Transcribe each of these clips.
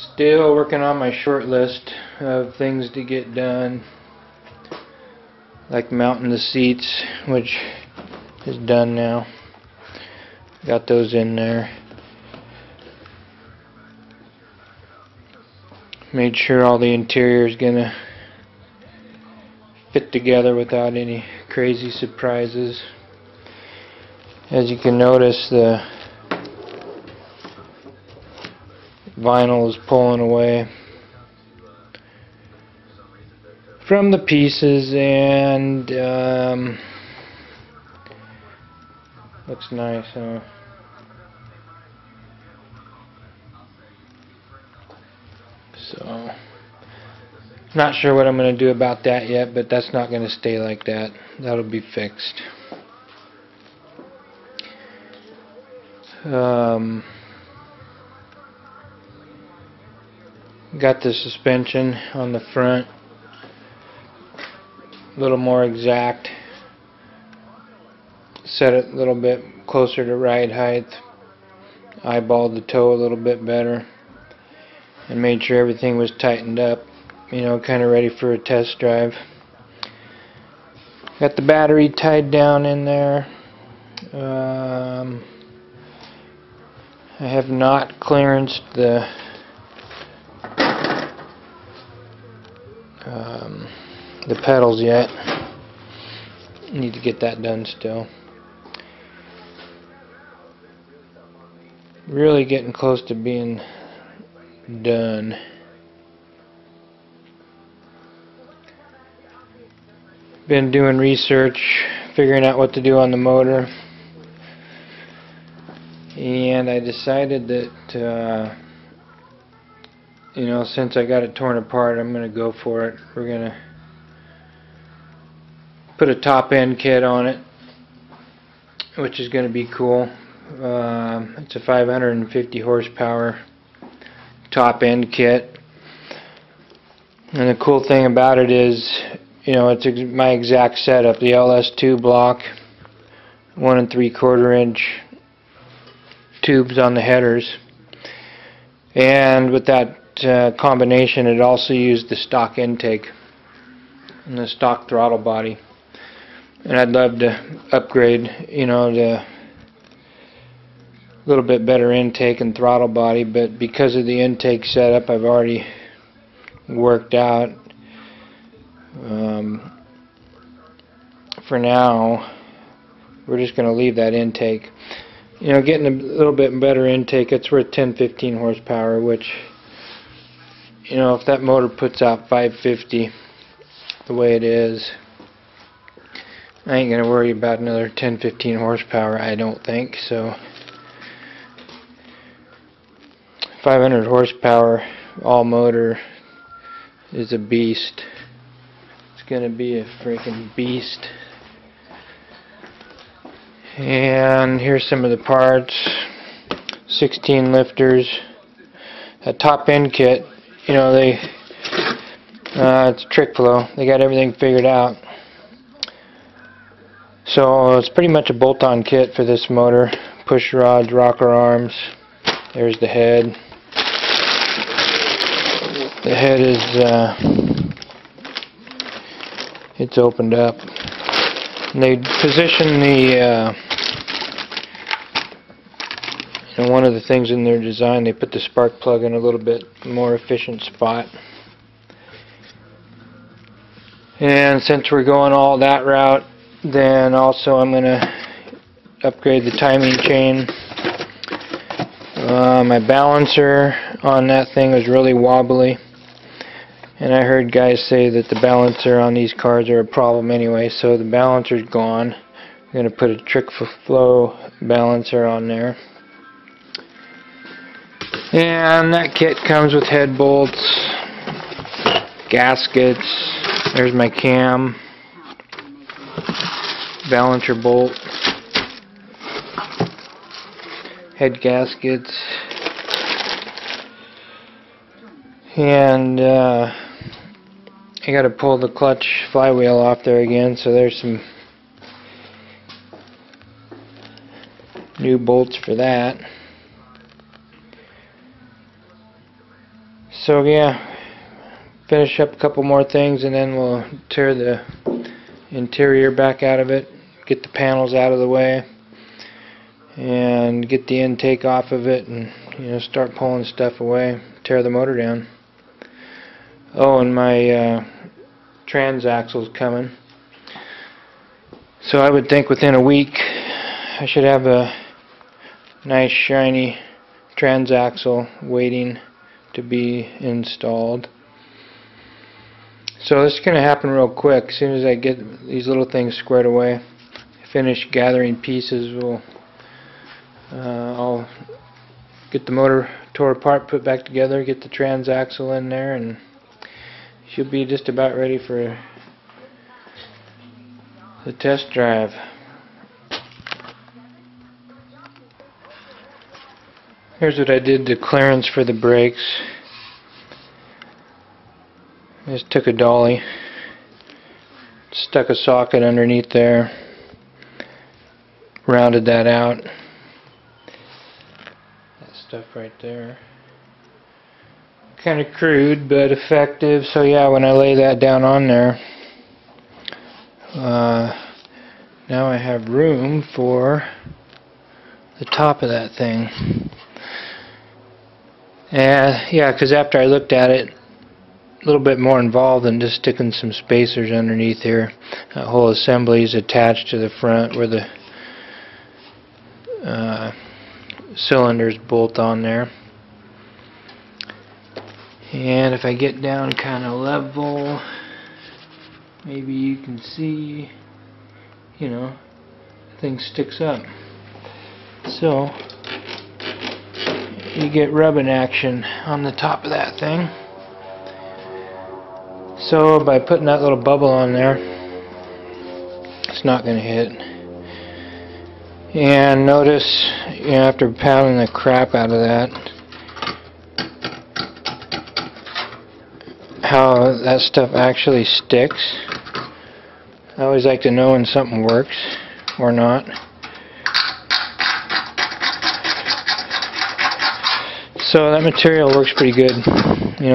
Still working on my short list of things to get done, like mounting the seats, which is done now. Got those in there. Made sure all the interior is gonna fit together without any crazy surprises. As you can notice, the vinyl is pulling away from the pieces, and looks nice, huh? So, not sure what I'm going to do about that yet, but that's not going to stay like that. That'll be fixed. Got the suspension on the front a little more exact. Set it a little bit closer to ride height. Eyeballed the toe a little bit better. And made sure everything was tightened up, you know, kind of ready for a test drive. Got the battery tied down in there. I have not clearanced the pedals yet. Need to get that done still. Really getting close to being done. Been doing research, figuring out what to do on the motor, and I decided that you know, since I got it torn apart, I'm gonna go for it. We're gonna put a top end kit on it, which is gonna be cool. It's a 550 horsepower top end kit, and the cool thing about it is, you know, it's my exact setup. The LS2 block, 1 3/4 inch tubes on the headers, and with that combination, it also used the stock intake and the stock throttle body. And I'd love to upgrade, you know, to a little bit better intake and throttle body, but because of the intake setup I've already worked out, for now we're just going to leave that intake. You know, getting a little bit better intake, it's worth 10-15 horsepower, which, you know, if that motor puts out 550 the way it is, I ain't going to worry about another 10-15 horsepower, I don't think. So 500 horsepower all motor is a beast. It's going to be a freaking beast. And here's some of the parts. 16 lifters. A top end kit, you know, it's trick flow. They got everything figured out. So it's pretty much a bolt-on kit for this motor. Push rods, rocker arms. There's the head. The head is it's opened up. And they position the and one of the things in their design, they put the spark plug in a little bit more efficient spot. And since we're going all that route, then also I'm going to upgrade the timing chain. My balancer on that thing was really wobbly, and I heard guys say that the balancer on these cars are a problem anyway, so the balancer's gone. I'm going to put a trick flow balancer on there. And that kit comes with head bolts, gaskets. There's my cam, balancer bolt, head gaskets, and I got to pull the clutch flywheel off there again, so there's some new bolts for that. So yeah, finish up a couple more things and then we'll tear the interior back out of it, get the panels out of the way, and get the intake off of it, and start pulling stuff away, tear the motor down. Oh, and my transaxle's coming. So I would think within a week I should have a nice shiny transaxle waiting to be installed. So this is going to happen real quick. As soon as I get these little things squared away, finish gathering pieces, I'll get the motor tore apart, put back together, get the transaxle in there, and she'll be just about ready for the test drive. Here's what I did to clearance for the brakes. I just took a dolly, stuck a socket underneath there, rounded that out. That stuff right there. Kind of crude but effective. So yeah, when I lay that down on there, now I have room for the top of that thing. And yeah, because after I looked at it, a little bit more involved than just sticking some spacers underneath here. That whole assembly is attached to the front where the cylinders bolt on there. And if I get down kind of level, maybe you can see, the thing sticks up. So you get rubbing action on the top of that thing. So by putting that little bubble on there, it's not going to hit. And notice, after pounding the crap out of that, how that stuff actually sticks. I always like to know when something works or not. So that material works pretty good,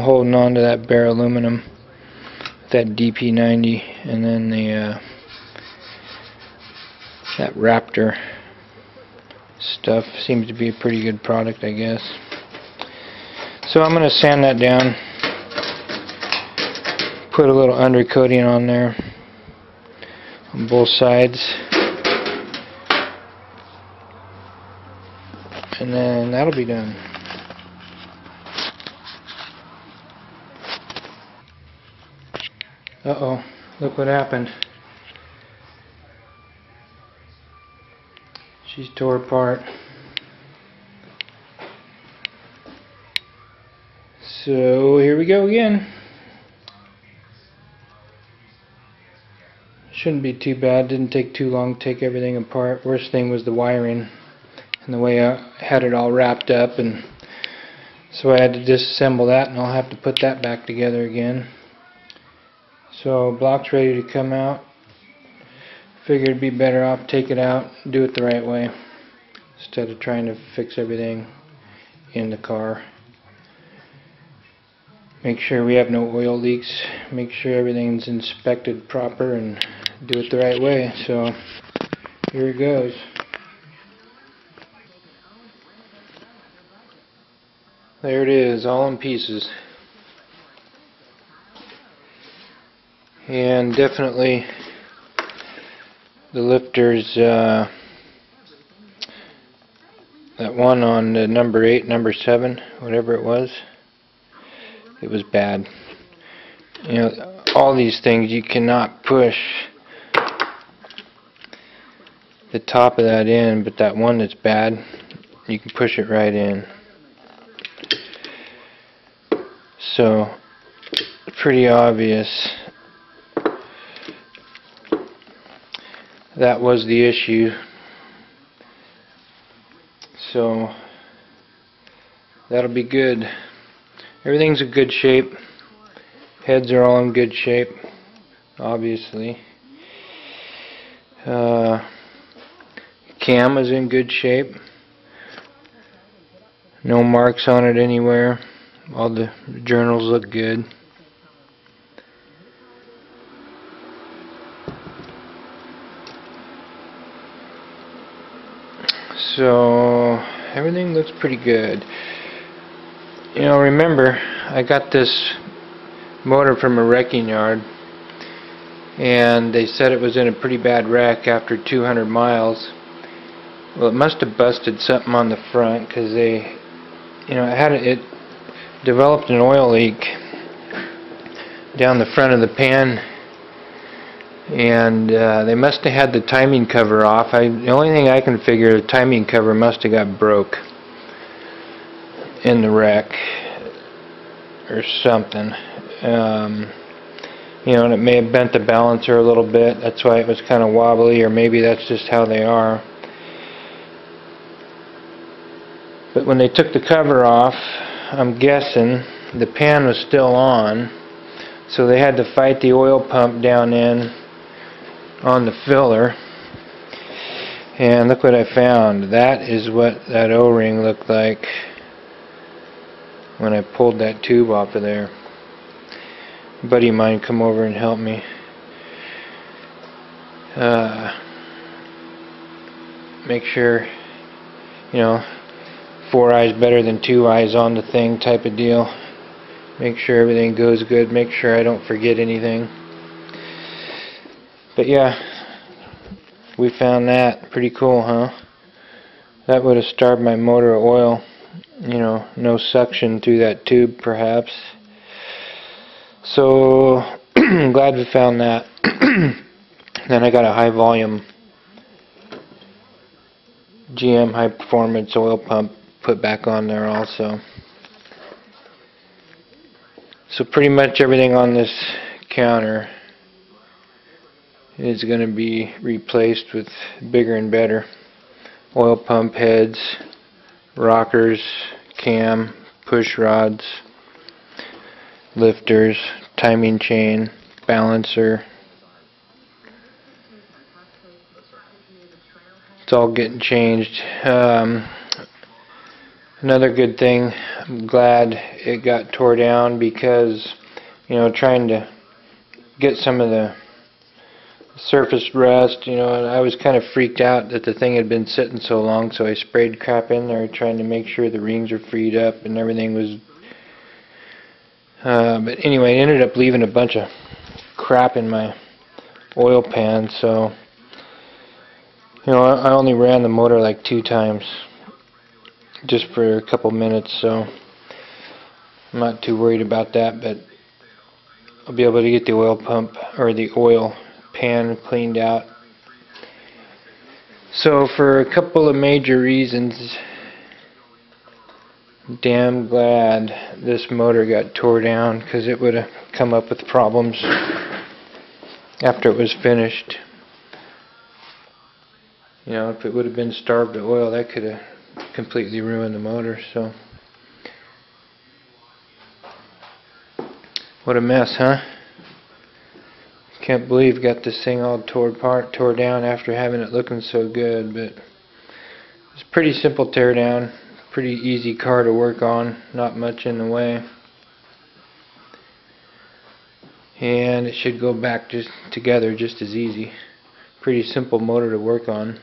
holding on to that bare aluminum, that DP90, and then the that Raptor stuff seems to be a pretty good product, I guess. So I'm going to sand that down, put a little undercoating on there on both sides, and then that'll be done. Uh-oh, look what happened. She's tore apart. So here we go again. Shouldn't be too bad. Didn't take too long to take everything apart. Worst thing was the wiring and the way I had it all wrapped up, and so I had to disassemble that, and I'll have to put that back together again. So block's ready to come out. Figured it'd be better off take it out, do it the right way, instead of trying to fix everything in the car. Make sure we have no oil leaks, make sure everything's inspected proper, and do it the right way. So here it goes. There it is, all in pieces. And definitely the lifters, that one on the number 8, number 7, whatever it was bad. All these things, you cannot push the top of that in, but that one that's bad, you can push it right in. So pretty obvious that was the issue. So that'll be good. Everything's in good shape. Heads are all in good shape, obviously. Cam is in good shape. No marks on it anywhere. All the journals look good. So everything looks pretty good. You know, remember, I got this motor from a wrecking yard, and they said it was in a pretty bad wreck after 200 miles. Well, it must have busted something on the front, because they, you know, it developed an oil leak down the front of the pan, and they must have had the timing cover off. The only thing I can figure, the timing cover must have got broke in the wreck or something. You know, and it may have bent the balancer a little bit. That's why it was kind of wobbly, or maybe that's just how they are. But when they took the cover off, I'm guessing the pan was still on, so they had to fight the oil pump down in on the filler. And look what I found. That is what that O-ring looked like when I pulled that tube off of there. A buddy of mine come over and helped me. Make sure, you know, 4 eyes better than 2 eyes on the thing type of deal. Make sure everything goes good. Make sure I don't forget anything. But yeah, we found that. Pretty cool, huh? That would have starved my motor of oil. You know, no suction through that tube perhaps. So glad we found that. Then I got a high volume GM high performance oil pump put back on there also. So pretty much everything on this counter is going to be replaced with bigger and better oil pump heads, rockers, cam, push rods, lifters, timing chain, balancer. It's all getting changed. Another good thing, I'm glad it got tore down, because, you know, trying to get some of the surface rust, you know, and I was kind of freaked out that the thing had been sitting so long, so I sprayed crap in there trying to make sure the rings are freed up and everything was but anyway, I ended up leaving a bunch of crap in my oil pan, so, you know, I only ran the motor like 2 times just for a couple minutes, so I'm not too worried about that. But I'll be able to get the oil pump or the oil pan cleaned out. So for a couple of major reasons, damn glad this motor got tore down, because it would have come up with problems after it was finished. You know, if it would have been starved of oil, that could have completely ruined the motor. So what a mess, huh? Can't believe got this thing all tore down after having it looking so good. But it's a pretty simple tear down, pretty easy car to work on, not much in the way, and it should go back just together just as easy. Pretty simple motor to work on.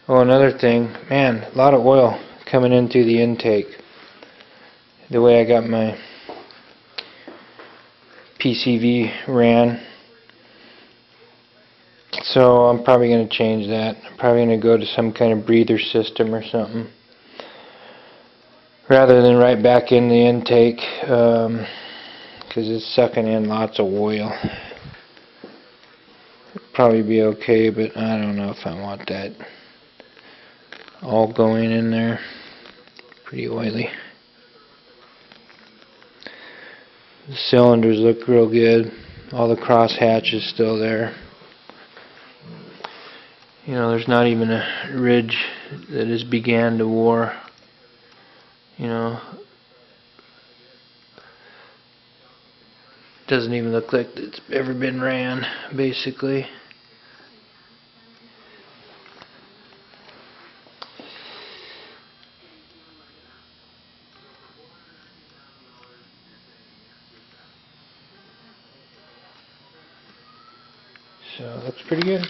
Oh, another thing, man, a lot of oil coming in through the intake. The way I got my PCV ran. So I'm probably going to change that. I'm probably going to go to some kind of breather system or something, rather than right back in the intake, because it's sucking in lots of oil. Probably be okay, but I don't know if I want that all going in there. Pretty oily. The cylinders look real good. All the cross hatch is still there. You know, there's not even a ridge that has began to war. You know, doesn't even look like it's ever been ran, basically. So looks pretty good.